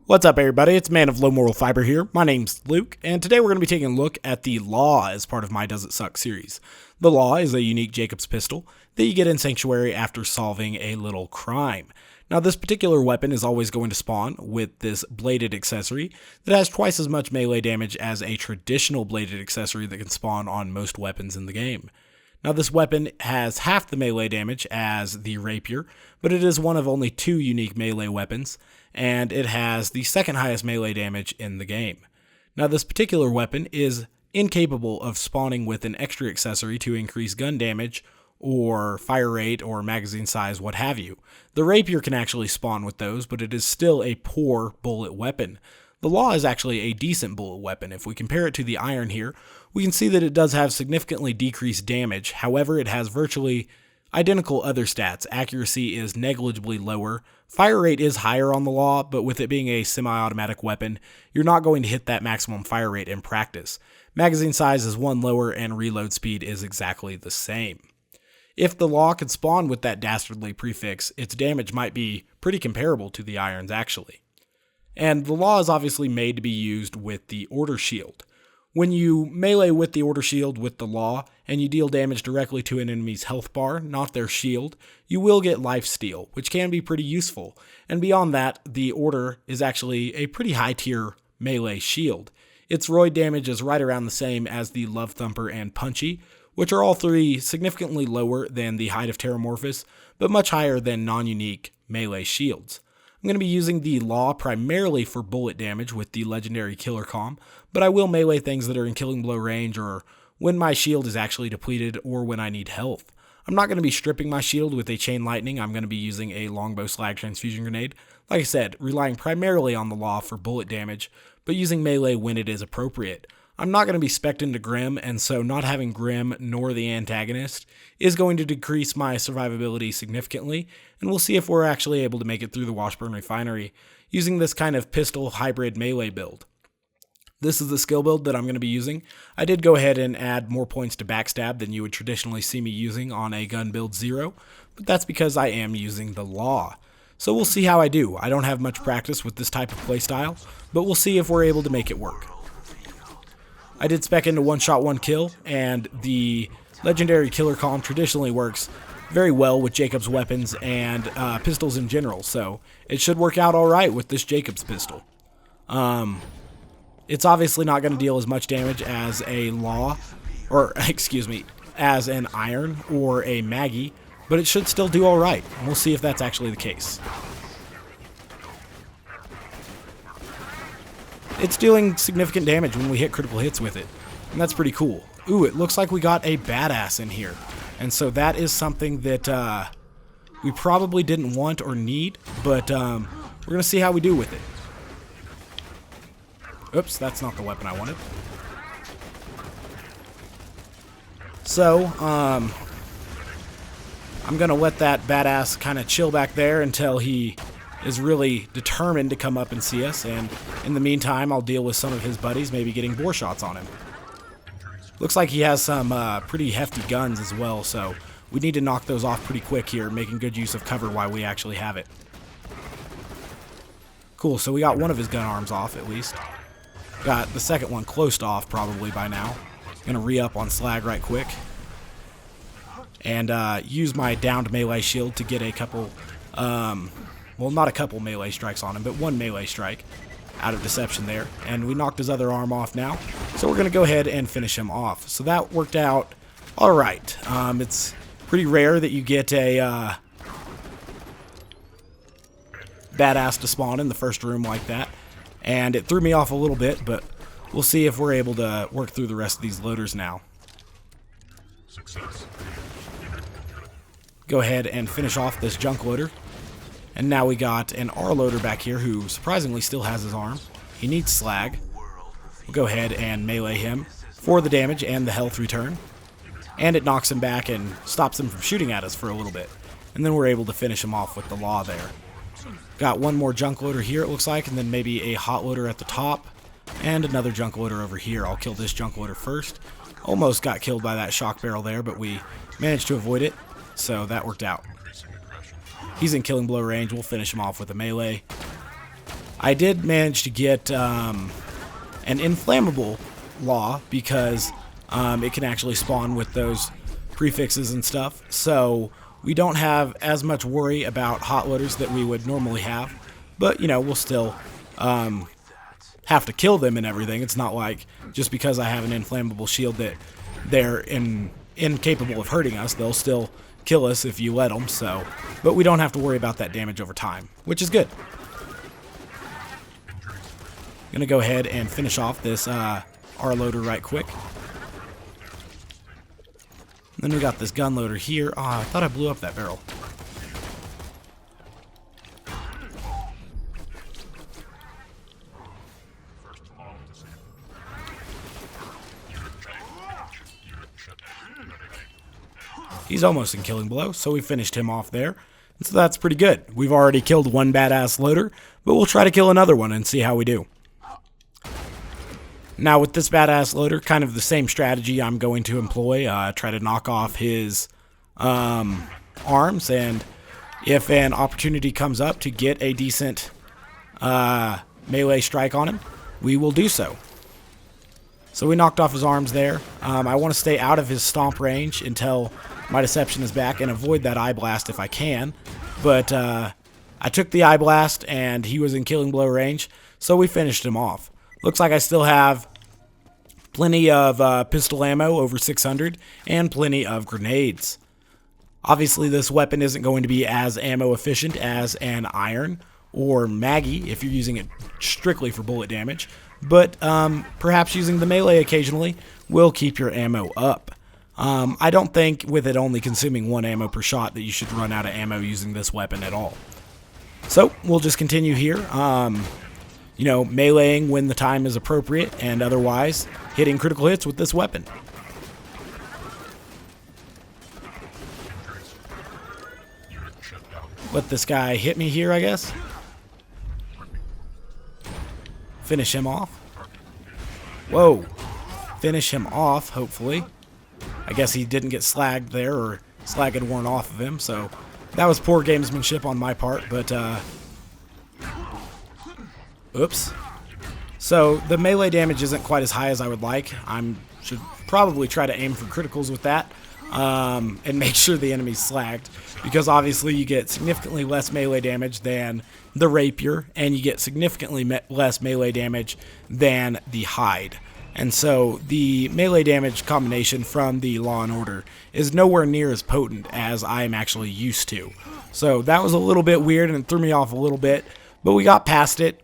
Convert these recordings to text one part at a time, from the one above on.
What's up, everybody? It's Man of Low Moral Fiber here. My name's Luke, and today we're going to be taking a look at the Law as part of my Does It Suck series. The Law is a unique Jacob's pistol that you get in Sanctuary after solving a little crime. Now, this particular weapon is always going to spawn with this bladed accessory that has twice as much melee damage as a traditional bladed accessory that can spawn on most weapons in the game. Now, this weapon has half the melee damage as the Rapier, but it is one of only two unique melee weapons, and it has the second highest melee damage in the game. Now, this particular weapon is incapable of spawning with an extra accessory to increase gun damage or fire rate or magazine size, what have you. The Rapier can actually spawn with those, but it is still a poor bullet weapon. The Law is actually a decent bullet weapon. If we compare it to the Iron here, we can see that it does have significantly decreased damage. However, it has virtually identical other stats. Accuracy is negligibly lower. Fire rate is higher on the Law, but with it being a semi-automatic weapon, you're not going to hit that maximum fire rate in practice. Magazine size is one lower, and reload speed is exactly the same. If the Law could spawn with that dastardly prefix, its damage might be pretty comparable to the Iron's actually. And the Law is obviously made to be used with the Order Shield. When you melee with the Order Shield with the Law, and you deal damage directly to an enemy's health bar, not their shield, you will get lifesteal, which can be pretty useful. And beyond that, the Order is actually a pretty high tier melee shield. Its roid damage is right around the same as the Love Thumper and Punchy, which are all three significantly lower than the Hide of Terramorphous, but much higher than non-unique melee shields. I'm going to be using the Law primarily for bullet damage with the legendary Killer Calm, but I will melee things that are in killing blow range or when my shield is actually depleted or when I need health. I'm not going to be stripping my shield with a Chain Lightning. I'm going to be using a Longbow Slag Transfusion Grenade. Like I said, relying primarily on the Law for bullet damage, but using melee when it is appropriate. I'm not going to be spec'd into Grim, and so not having Grim nor the antagonist is going to decrease my survivability significantly, and we'll see if we're actually able to make it through the Washburn Refinery using this kind of pistol hybrid melee build. This is the skill build that I'm going to be using. I did go ahead and add more points to backstab than you would traditionally see me using on a gun build 0, but that's because I am using the Law. So we'll see how I do. I don't have much practice with this type of playstyle, but we'll see if we're able to make it work. I did spec into one shot, one kill, and the legendary Killer Calm traditionally works very well with Jacob's weapons and pistols in general, so it should work out alright with this Jacob's pistol. It's obviously not going to deal as much damage as a Law, or excuse me, as an Iron or a Maggie, but it should still do alright, and we'll see if that's actually the case. It's dealing significant damage when we hit critical hits with it, and that's pretty cool. Ooh, it looks like we got a badass in here, and so that is something that we probably didn't want or need, but we're going to see how we do with it. Oops, that's not the weapon I wanted. So, I'm going to let that badass kind of chill back there until he is really determined to come up and see us, and in the meantime, I'll deal with some of his buddies, maybe getting bore shots on him. Looks like he has some pretty hefty guns as well, so we need to knock those off pretty quick here, making good use of cover while we actually have it. Cool, so we got one of his gun arms off, at least. Got the second one closed off, probably by now. Gonna re-up on Slag right quick. And use my downed melee shield to get a couple, well, not a couple melee strikes on him, but one melee strike out of Deception there. And we knocked his other arm off now, so we're going to go ahead and finish him off. So that worked out alright. It's pretty rare that you get a badass to spawn in the first room like that, and it threw me off a little bit, but we'll see if we're able to work through the rest of these loaders now. Success. Go ahead and finish off this junk loader. And now we got an R loader back here who surprisingly still has his arm. He needs Slag. We'll go ahead and melee him for the damage and the health return. And it knocks him back and stops him from shooting at us for a little bit. And then we're able to finish him off with the Law there. Got one more junk loader here, it looks like, and then maybe a hot loader at the top. And another junk loader over here. I'll kill this junk loader first. Almost got killed by that shock barrel there, but we managed to avoid it, so that worked out. He's in killing blow range. We'll finish him off with a melee. I did manage to get an inflammable law because it can actually spawn with those prefixes and stuff. So we don't have as much worry about hot loaders that we would normally have. But, you know, we'll still have to kill them and everything. It's not like just because I have an inflammable shield that they're incapable of hurting us. They'll still kill us if you let them. So, but we don't have to worry about that damage over time, which is good. I'm gonna go ahead and finish off this R loader right quick. Then we got this gun loader here. I thought I blew up that barrel. He's almost in killing blow, so we finished him off there. And so that's pretty good. We've already killed one badass loader, but we'll try to kill another one and see how we do. Now with this badass loader, kind of the same strategy I'm going to employ. Try to knock off his arms, and if an opportunity comes up to get a decent melee strike on him, we will do so. So we knocked off his arms there. I want to stay out of his stomp range until my deception is back and avoid that eye blast if I can. But I took the eye blast and he was in killing blow range, so we finished him off. Looks like I still have plenty of pistol ammo, over 600, and plenty of grenades. Obviously this weapon isn't going to be as ammo efficient as an iron or Maggie if you're using it strictly for bullet damage, but perhaps using the melee occasionally will keep your ammo up. I don't think with it only consuming 1 ammo per shot that you should run out of ammo using this weapon at all. So we'll just continue here, you know, meleeing when the time is appropriate and otherwise hitting critical hits with this weapon. Let this guy hit me here, I guess. Finish him off. Whoa. Finish him off, hopefully. I guess he didn't get slagged there, or slag had worn off of him, so that was poor gamesmanship on my part, but, oops. So the melee damage isn't quite as high as I would like. I should probably try to aim for criticals with that, and make sure the enemy's slagged, because obviously you get significantly less melee damage than the Rapier, and you get significantly less melee damage than the Hide. And so the melee damage combination from the Law and Order is nowhere near as potent as I'm actually used to. So that was a little bit weird and it threw me off a little bit, but we got past it.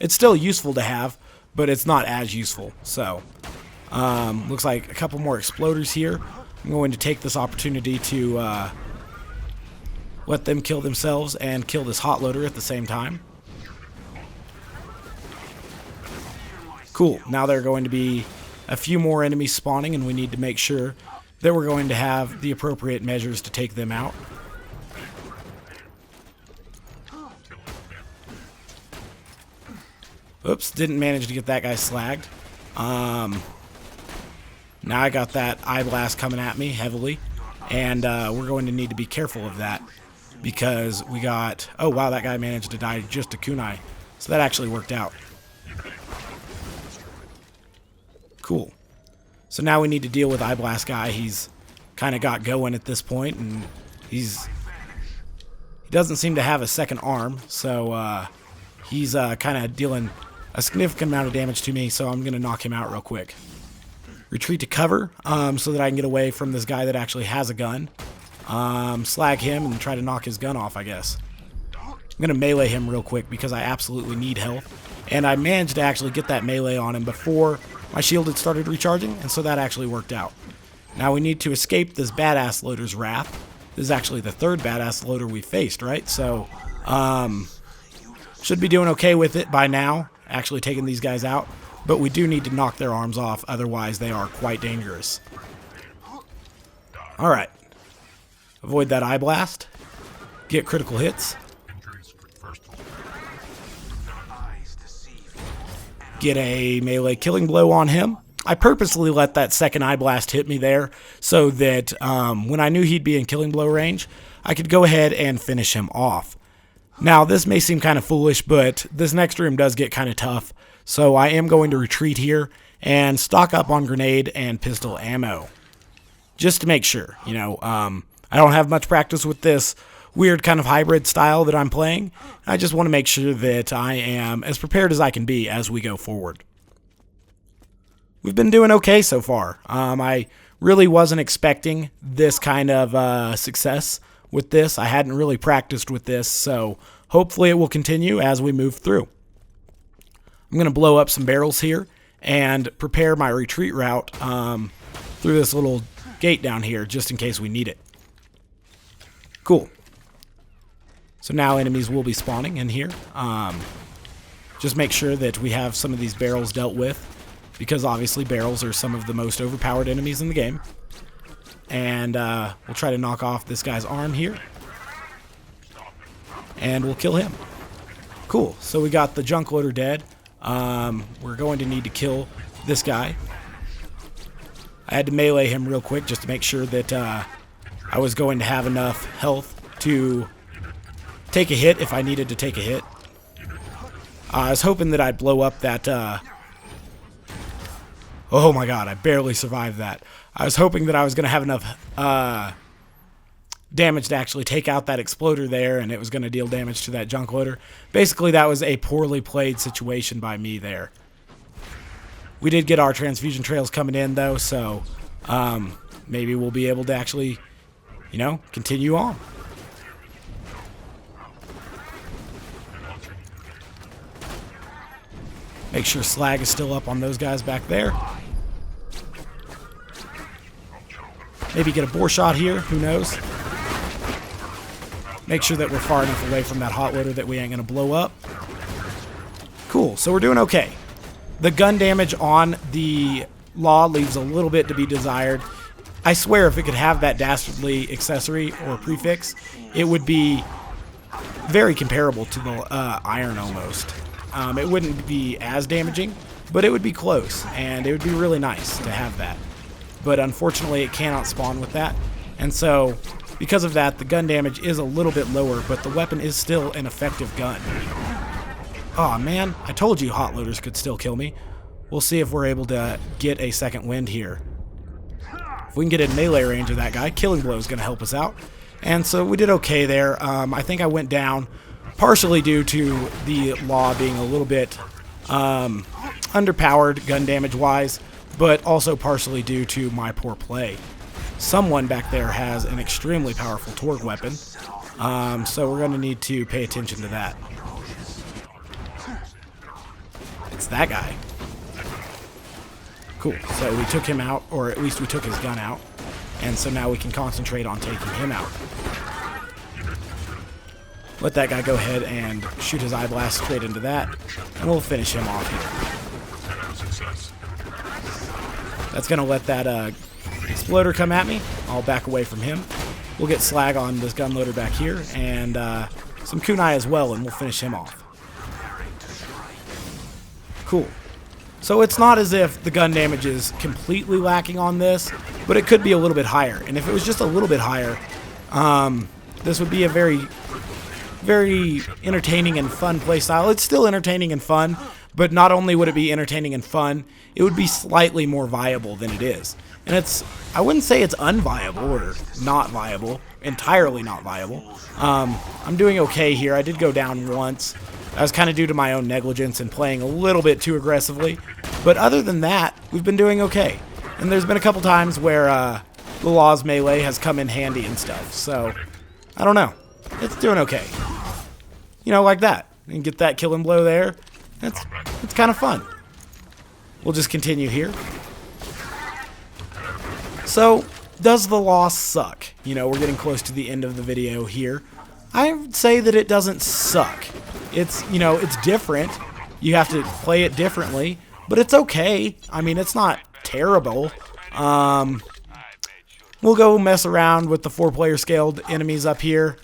It's still useful to have, but it's not as useful. So looks like a couple more exploders here. I'm going to take this opportunity to let them kill themselves and kill this hot loader at the same time. Cool, now there are going to be a few more enemies spawning, and we need to make sure that we're going to have the appropriate measures to take them out. Oops, didn't manage to get that guy slagged. Now I got that eye blast coming at me heavily, and we're going to need to be careful of that, because we got... Oh wow, that guy managed to die just a kunai, so that actually worked out. Cool. So now we need to deal with Eye Blast guy. He's kind of got going at this point, and he doesn't seem to have a second arm, so he's kind of dealing a significant amount of damage to me, so I'm going to knock him out real quick. Retreat to cover so that I can get away from this guy that actually has a gun. Slag him and try to knock his gun off, I guess. I'm going to melee him real quick because I absolutely need health, and I managed to actually get that melee on him before my shield had started recharging, and so that actually worked out. Now we need to escape this badass loader's wrath. This is actually the third badass loader we faced, right? So, should be doing okay with it by now, actually taking these guys out. But we do need to knock their arms off, otherwise they are quite dangerous. Alright. Avoid that eye blast. Get critical hits. Get a melee killing blow on him. I purposely let that second eye blast hit me there so that when I knew he'd be in killing blow range, I could go ahead and finish him off. Now, this may seem kind of foolish, but this next room does get kind of tough, so I am going to retreat here and stock up on grenade and pistol ammo. Just to make sure, I don't have much practice with this weird kind of hybrid style that I'm playing. I just want to make sure that I am as prepared as I can be as we go forward. We've been doing okay so far. I really wasn't expecting this kind of success with this. I hadn't really practiced with this, so hopefully it will continue as we move through. I'm going to blow up some barrels here and prepare my retreat route through this little gate down here just in case we need it. Cool. So now enemies will be spawning in here. Just make sure that we have some of these barrels dealt with, because obviously barrels are some of the most overpowered enemies in the game. And we'll try to knock off this guy's arm here. And we'll kill him. Cool. So we got the junk loader dead. We're going to need to kill this guy. I had to melee him real quick just to make sure that I was going to have enough health to take a hit if I needed to take a hit. I was hoping that I'd blow up that... Oh my god, I barely survived that. I was hoping that I was going to have enough damage to actually take out that exploder there, and it was going to deal damage to that junk loader. Basically, that was a poorly played situation by me there. We did get our transfusion trails coming in, though, so maybe we'll be able to actually, continue on. Make sure slag is still up on those guys back there. Maybe get a bore shot here, who knows. Make sure that we're far enough away from that hot loader that we ain't going to blow up. Cool, so we're doing okay. The gun damage on the Law leaves a little bit to be desired. I swear if it could have that dastardly accessory or prefix, it would be very comparable to the iron almost. It wouldn't be as damaging, but it would be close, and it would be really nice to have that. But unfortunately, it cannot spawn with that, and so because of that, the gun damage is a little bit lower, but the weapon is still an effective gun. Aw, man, I told you hot loaders could still kill me. We'll see if we're able to get a second wind here. If we can get in melee range of that guy, Killing Blow is going to help us out. And so we did okay there. I think I went down partially due to the Law being a little bit underpowered gun damage-wise, but also partially due to my poor play. Someone back there has an extremely powerful torque weapon, so we're going to need to pay attention to that. It's that guy. Cool, so we took him out, or at least we took his gun out, and so now we can concentrate on taking him out. Let that guy go ahead and shoot his eye blast straight into that, and we'll finish him off here. That's going to let that exploder come at me. I'll back away from him. We'll get slag on this gun loader back here, and some kunai as well, and we'll finish him off. Cool. So it's not as if the gun damage is completely lacking on this, but it could be a little bit higher. And if it was just a little bit higher, this would be a very, very entertaining and fun playstyle. It's still entertaining and fun, but not only would it be entertaining and fun, it would be slightly more viable than it is. And I wouldn't say it's unviable or not viable, entirely not viable. I'm doing okay here. I did go down once. That was kind of due to my own negligence and playing a little bit too aggressively. But other than that, we've been doing okay. And there's been a couple times where the Law's melee has come in handy and stuff. So, I don't know. It's doing okay. Like that. And get that killing blow there. It's kind of fun. We'll just continue here. So, does the Law suck? We're getting close to the end of the video here. I would say that it doesn't suck. It's, it's different. You have to play it differently, but it's okay. I mean, it's not terrible. We'll go mess around with the 4-player scaled enemies up here.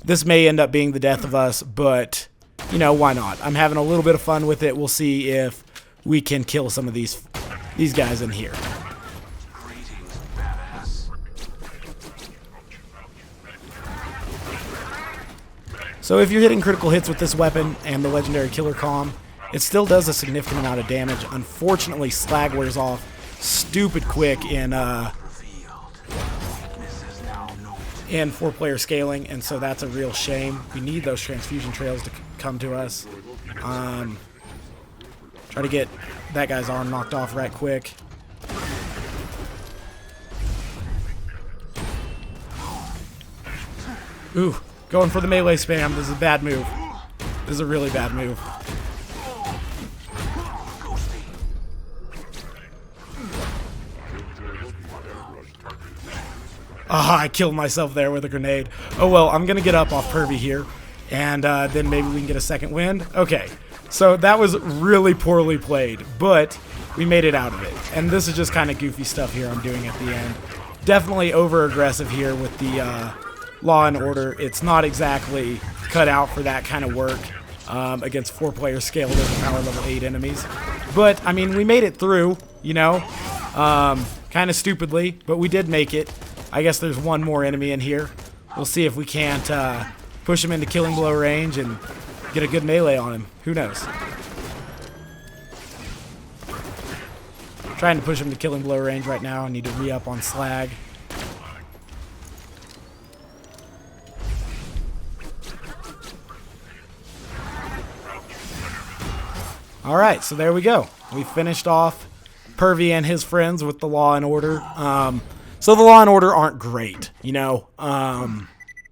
This may end up being the death of us, but, why not? I'm having a little bit of fun with it. We'll see if we can kill some of these guys in here. So So if you're hitting critical hits with this weapon and the legendary killer calm, it still does a significant amount of damage. Unfortunately, slag wears off stupid quick in 4-player scaling, and so that's a real shame. We need those transfusion trails to come to us. Try to get that guy's arm knocked off right quick. Ooh, going for the melee spam. This is a bad move. This is a really bad move. Ah, I killed myself there with a grenade. Oh well, I'm going to get up off Pervy here, and then maybe we can get a second wind. Okay, so that was really poorly played, but we made it out of it. And this is just kind of goofy stuff here I'm doing at the end. Definitely over-aggressive here with the Law and Order. It's not exactly cut out for that kind of work against 4-player scaled over power level 8 enemies. But, I mean, we made it through, you know, kind of stupidly, but we did make it. I guess there's one more enemy in here. We'll see if we can't push him into killing blow range and get a good melee on him. Who knows? Trying to push him to killing blow range right now. I need to re-up on slag. Alright, so there we go. We finished off Pervy and his friends with the Law and Order. So the Law and Order aren't great, you know,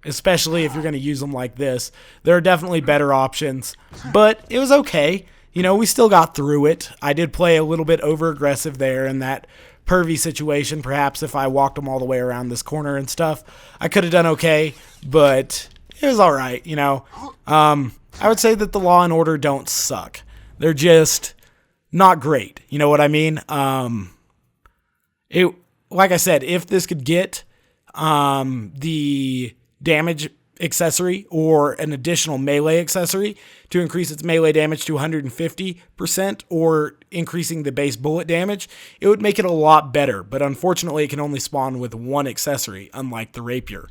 especially if you're going to use them like this. There are definitely better options, but it was okay. You know, we still got through it. I did play a little bit over-aggressive there in that Pervy situation. Perhaps if I walked them all the way around this corner and stuff, I could have done okay, but it was all right, you know. I would say that the Law and Order don't suck. They're just not great. You know what I mean? Like I said, if this could get the damage accessory or an additional melee accessory to increase its melee damage to 150% or increasing the base bullet damage, it would make it a lot better. But unfortunately, it can only spawn with one accessory, unlike the Rapier.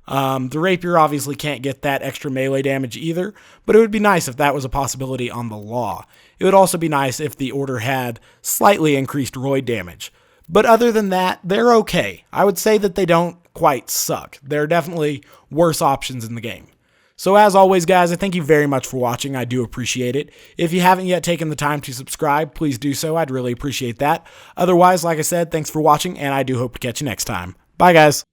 The Rapier obviously can't get that extra melee damage either, but it would be nice if that was a possibility on the Law. It would also be nice if the Order had slightly increased roid damage. But other than that, they're okay. I would say that they don't quite suck. There are definitely worse options in the game. So as always, guys, I thank you very much for watching. I do appreciate it. If you haven't yet taken the time to subscribe, please do so. I'd really appreciate that. Otherwise, like I said, thanks for watching, and I do hope to catch you next time. Bye, guys.